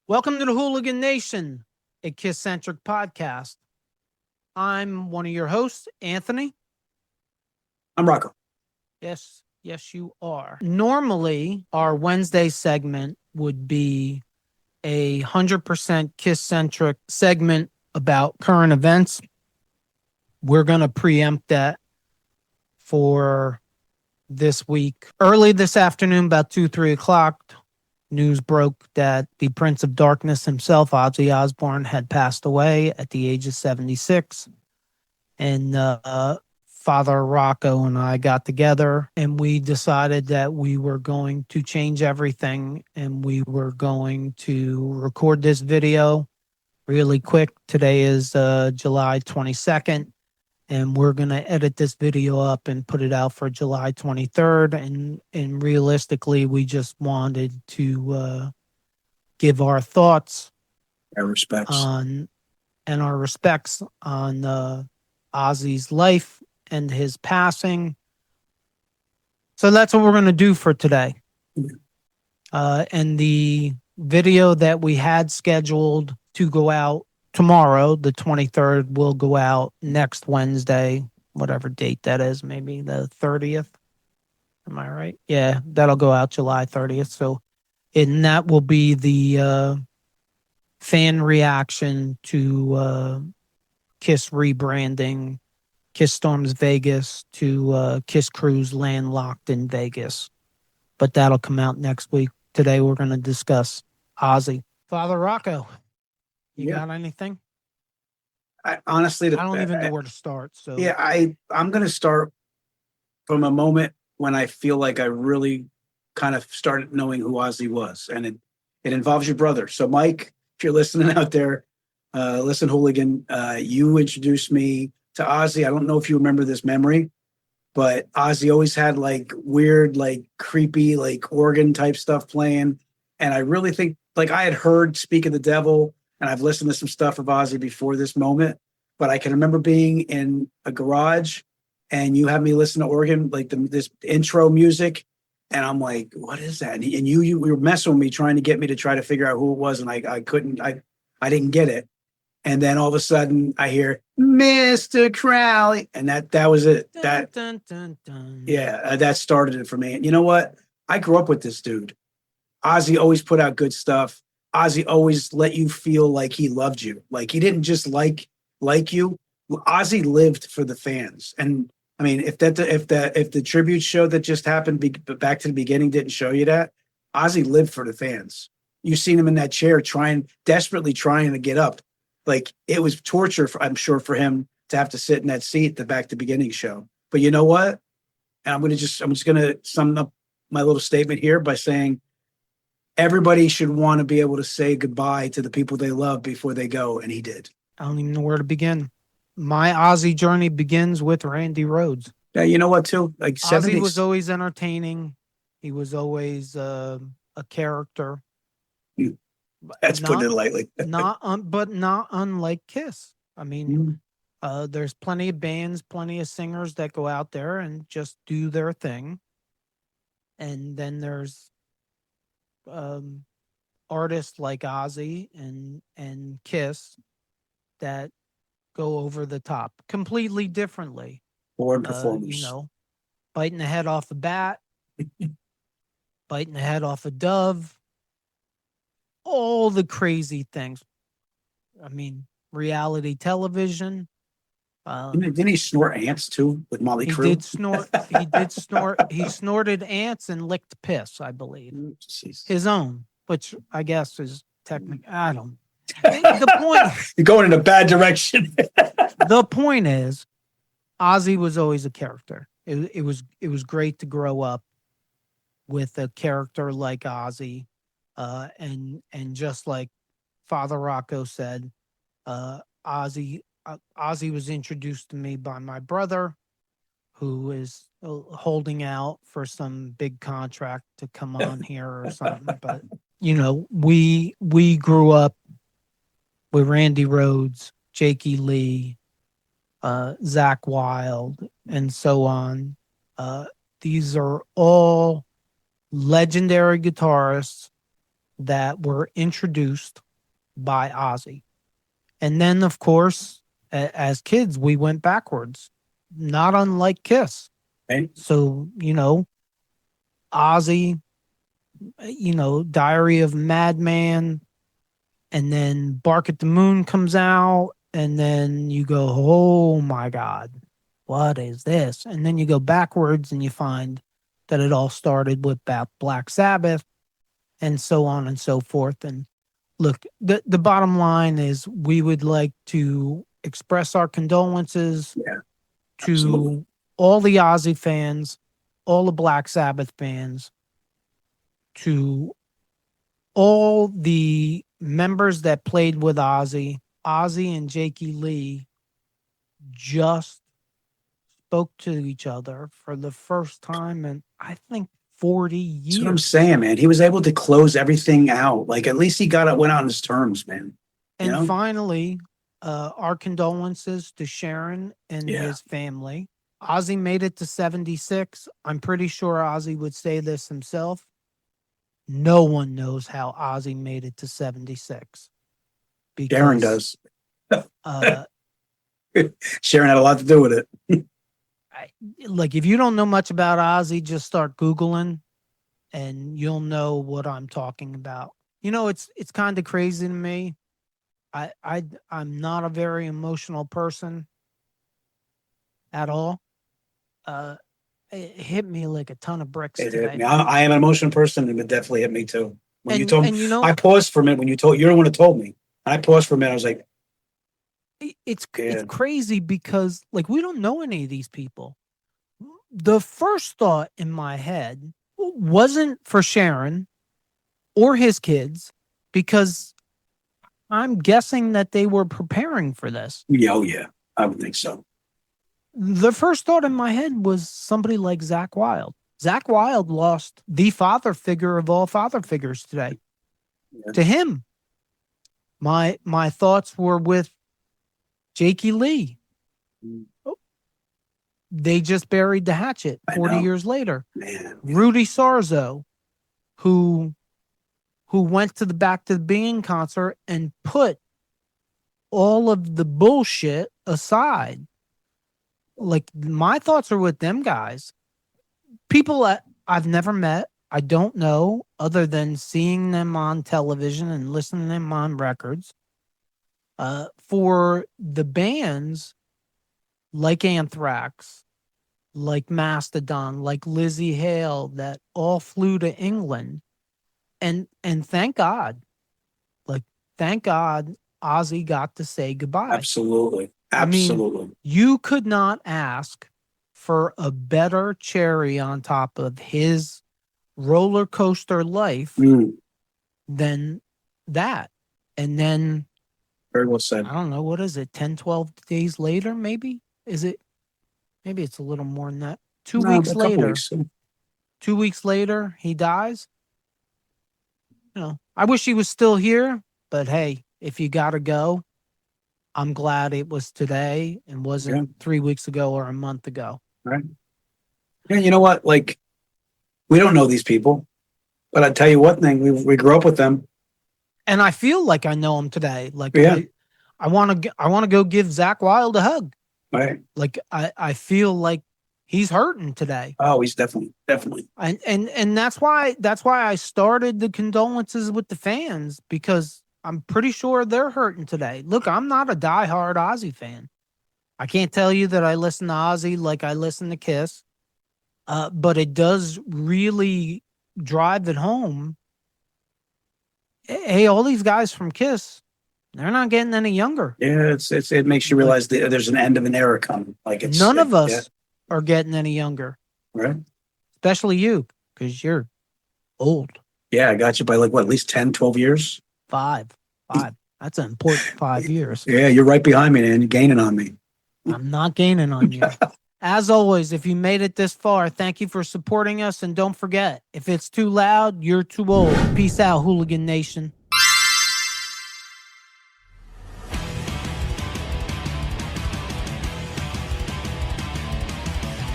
Welcome to the Hooligan Nation, a KISS-Centric podcast. I'm one of your hosts, Anthony. I'm Rocco. Yes, you are. Normally, our Wednesday segment would be 100% KISS-Centric segment about current events. We're going to preempt that for this week. Early this afternoon, about 3 o'clock, news broke that the Prince of Darkness himself, Ozzy Osbourne, had passed away at the age of 76. And Father Rocco and I got together and we decided that we were going to change everything and we were going to record this video really quick. Today is July 22nd. And we're going to edit this video up and put it out for July 23rd. And realistically, we just wanted to give our thoughts. Our respects. On Ozzy's life and his passing. So that's what we're going to do for today. And the video that we had scheduled to go out tomorrow, the 23rd, will go out next Wednesday, whatever date that is, maybe the 30th. Am I right? Yeah, that'll go out July 30th. So, and that will be the fan reaction to KISS rebranding KISS Storms Vegas to KISS Cruise Landlocked in Vegas. But that'll come out next week. Today we're going to discuss Ozzy. Father Rocco. You got anything? I honestly don't even know where to start. So yeah, I'm going to start from a moment when I feel like I really kind of started knowing who Ozzy was, and it involves your brother. So Mike, if you're listening out there, listen, Hooligan, you introduced me to Ozzy. I don't know if you remember this memory, but Ozzy always had like weird, like creepy, like organ type stuff playing, and I really think like I had heard "Speak of the Devil." And I've listened to some stuff of Ozzy before this moment, but I can remember being in a garage and you had me listen to organ, like this intro music. And I'm like, what is that? And you were messing with me, trying to get me to try to figure out who it was. And I couldn't, I didn't get it. And then all of a sudden I hear Mr. Crowley. And that was it. That started it for me. And you know what? I grew up with this dude. Ozzy always put out good stuff. Ozzy always let you feel like he loved you. Like he didn't just like you. Ozzy lived for the fans. And I mean, if the tribute show that just happened back to the beginning didn't show you that, Ozzy lived for the fans. You seen him in that chair desperately trying to get up. Like it was torture, I'm sure, for him to have to sit in that seat the back to beginning show. But you know what? And I'm just gonna sum up my little statement here by saying, everybody should want to be able to say goodbye to the people they love before they go, and he did. I don't even know where to begin. My Ozzy journey begins with Randy Rhoads. Yeah, you know what, too? Like Ozzy was always entertaining. He was always a character. That's putting it lightly. But not unlike KISS. I mean, there's plenty of bands, plenty of singers that go out there and just do their thing. And then there's artists like Ozzy and KISS that go over the top completely differently. Born performers. Biting the head off a bat, biting the head off a dove, all the crazy things. I mean, reality television. Didn't he snort ants too with Molly Crew? He did snort. He snorted ants and licked piss, I believe. Jeez. His own, which I guess is technically, I don't. The point. You're going in a bad direction. The point is, Ozzy was always a character. It was great to grow up with a character like Ozzy, and just like Father Rocco said, Ozzy was introduced to me by my brother, who is holding out for some big contract to come on here or something. But we grew up with Randy Rhoads, Jakey Lee, Zakk Wylde, and so on. These are all legendary guitarists that were introduced by Ozzy. And then, of course, as kids, we went backwards, not unlike KISS. Right? So, Ozzy, Diary of Madman, and then Bark at the Moon comes out, and then you go, oh my God, what is this? And then you go backwards and you find that it all started with Black Sabbath and so on and so forth. And look, the bottom line is we would like to express our condolences to absolutely. all the Ozzy fans, all the Black Sabbath fans, to all the members that played with Ozzy. Ozzy and Jakey Lee just spoke to each other for the first time in, I think, 40 years. That's what I'm saying, man. He was able to close everything out. Like, at least he went on his terms, man. And finally, our condolences to Sharon and his family. Ozzy made it to 76. I'm pretty sure Ozzy would say this himself. No one knows how Ozzy made it to 76. Sharon does. Uh, Sharon had a lot to do with it. Like, if you don't know much about Ozzy, just start Googling and you'll know what I'm talking about. It's kind of crazy to me. I'm not a very emotional person at all. It hit me like a ton of bricks It today. hit me. I am an emotional person, and it definitely hit me too. When you told me, I paused for a minute when you're the one who told me. I paused for a minute. I was like, it's crazy because, like, we don't know any of these people. The first thought in my head wasn't for Sharon or his kids, because I'm guessing that they were preparing for this. Oh yeah, I would think so. The first thought in my head was somebody like Zakk Wylde. Zakk Wylde lost the father figure of all father figures today. Yeah. To him. My thoughts were with Jakey Lee. Oh, they just buried the hatchet 40 years later. Man. Rudy Sarzo, who went to the Back to the Bean concert and put all of the bullshit aside. Like, my thoughts are with them guys. People that I've never met, I don't know, other than seeing them on television and listening to them on records. For the bands like Anthrax, like Mastodon, like Lizzie Hale, that all flew to England. And thank God, Ozzy got to say goodbye. Absolutely. I mean, you could not ask for a better cherry on top of his roller coaster life than that. And then, very well said. I don't know, what is it, 10, 12 days later, maybe? Maybe it's a little more than that. 2 weeks later. 2 weeks later, he dies. I wish he was still here, but hey, if you got to go, I'm glad it was today and wasn't 3 weeks ago or a month ago. Right. Yeah, you know what? Like, we don't know these people, but I tell you one thing: we grew up with them, and I feel like I know them today. Like, I want to go give Zakk Wylde a hug. Right. Like, I feel like he's hurting today. Oh, he's definitely. And that's why I started the condolences with the fans, because I'm pretty sure they're hurting today. Look, I'm not a diehard Ozzy fan. I can't tell you that I listen to Ozzy like I listen to KISS, but it does really drive it home. Hey, all these guys from KISS, they're not getting any younger. Yeah, it makes you realize that there's an end of an era coming. Like, none of us are getting any younger, right? Especially you, because you're old. Yeah, I got you by at least 10, 12 years. 5. That's an important 5 years. Yeah, you're right behind me, man. You're gaining on me. I'm not gaining on you. As always, if you made it this far, thank you for supporting us. And don't forget, if it's too loud, you're too old. Peace out, Hooligan Nation.